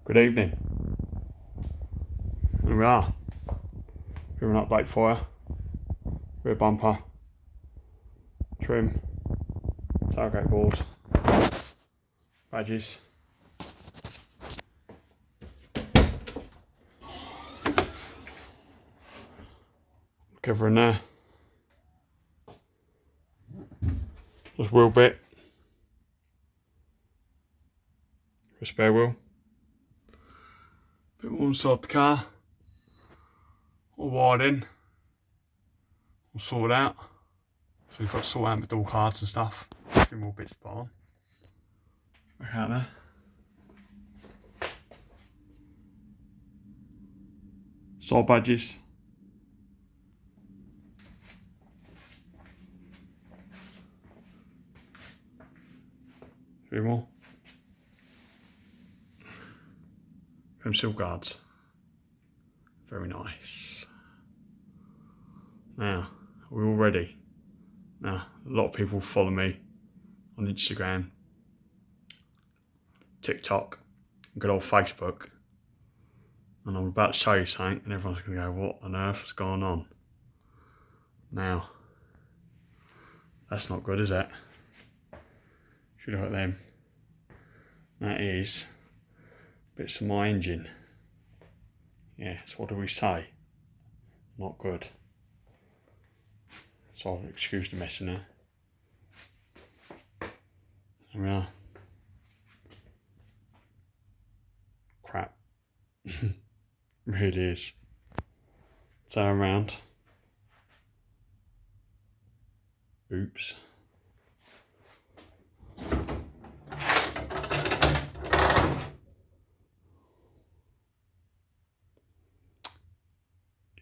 Good evening. Here we are. Give an update for you. Rear bumper, trim, tailgate board, badges. Cover in there. Just wheel bit. A spare wheel. Bit more inside the car. All wired in. All sorted out. So we've got to sort out the door cards and stuff. A few more bits to put on. Back out there. Side badges. A few more. Chrome seal guards. Very nice. Now, we're all ready. Now, a lot of people follow me on Instagram, TikTok, and good old Facebook. And I'm about to show you something, and everyone's going to go, what on earth is going on? Now, that's not good, is it? If you look at them, that is bits of my engine. Yeah, so what do we say? Not good. So excuse the mess in there. There we are. Crap. Really is. Turn around. Oops.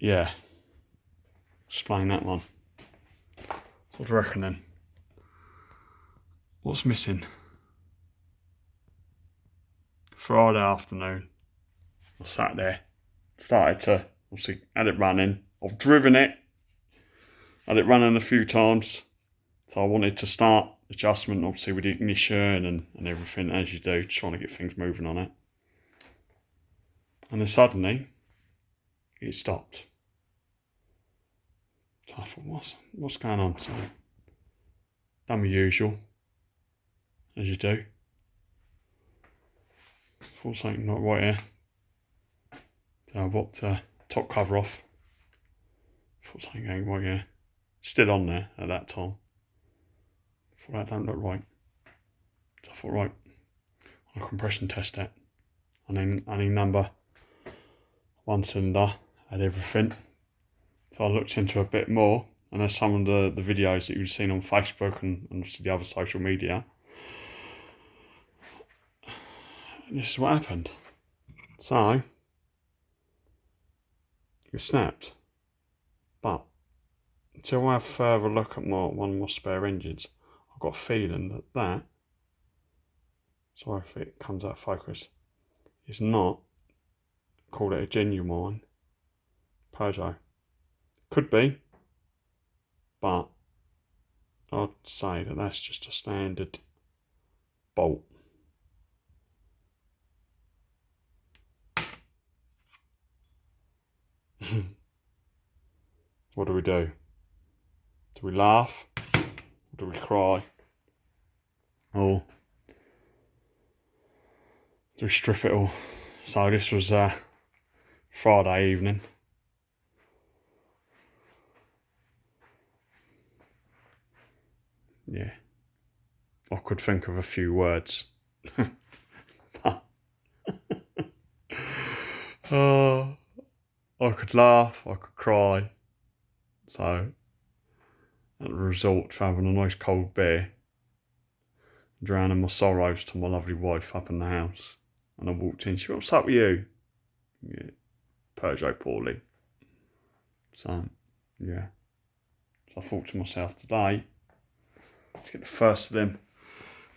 Yeah. Explain that one. What do you reckon then? What's missing? Friday afternoon, I sat there, started to, obviously, had it running. I've driven it, had it running a few times. So I wanted to start adjustment, obviously, with the ignition and everything, as you do, trying to get things moving on it. And then suddenly, it stopped. So I thought, what's going on? So, done my usual, as you do. Thought something not right here. So I got top cover off. Thought something ain't right here. Still on there at that time. Thought that don't look right. So I thought, right, I'll compression test it. And then I need number 1 cylinder, had everything. So I looked into a bit more, and there's some of the videos that you've seen on Facebook and obviously the other social media. And this is what happened. So, it snapped. But, until I have further look at one of my spare engines, I've got a feeling that, sorry if it comes out of focus, is not, call it a genuine Peugeot. Could be, but I'd say that that's just a standard bolt. What do we do? Do we laugh? Or do we cry? Or do we strip it all? So this was Friday evening. Yeah, I could think of a few words. I could laugh, I could cry. So, at the resort for having a nice cold beer, drowning my sorrows to my lovely wife up in the house. And I walked in, she went, what's up with you? Yeah, Peugeot poorly. So, yeah. So I thought to myself today, let's get the first of them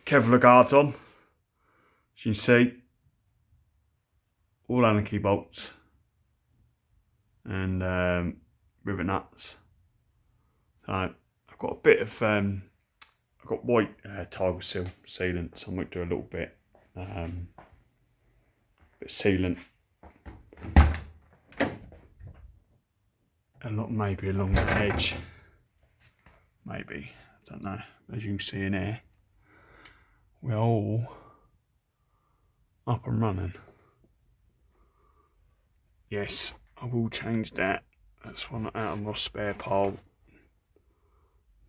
Kevlar guards on. As you can see, all Anarchy bolts and rivet nuts. So I've got a bit of, I've got white Tiger Seal sealant, so I might do a little bit bit of sealant. Maybe along the edge. Maybe, I don't know. As you can see in here, we're all up and running. Yes, I will change that. That's one out of my spare pile.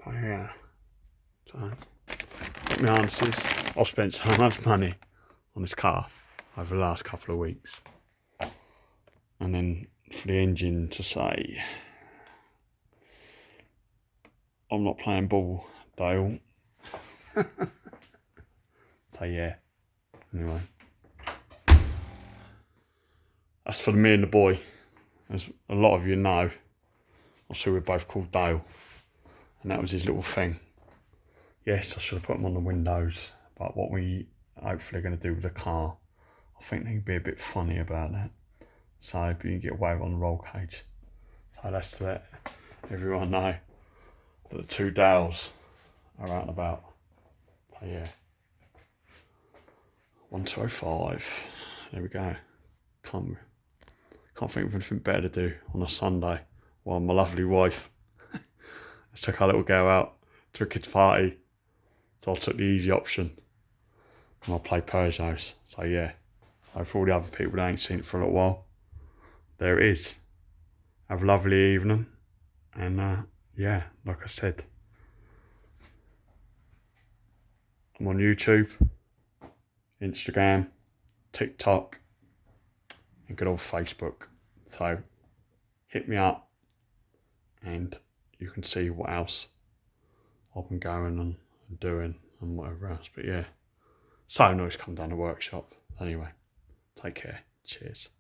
But yeah, so my answers. I've spent so much money on this car over the last couple of weeks, and then for the engine to say I'm not playing ball, Dale. So yeah, anyway, as for me and the boy, as a lot of you know, obviously we're both called Dale, and that was his little thing. Yes, I should have put them on the windows, but what we hopefully going to do with the car, I think they can be a bit funny about that. So you can get away on the roll cage. So that's to let everyone know that the two Dales are out and about. So yeah. 1205. There we go. Can't think of anything better to do on a Sunday while my lovely wife has took our little girl out to a kids' party. So I took the easy option and I played Peugeot. So yeah. So for all the other people that ain't seen it for a little while, there it is. Have a lovely evening. And yeah, like I said, I'm on YouTube, Instagram, TikTok, and good old Facebook. So hit me up and you can see what else I've been going and doing and whatever else. But yeah, so nice to come down to the workshop. Anyway, take care. Cheers.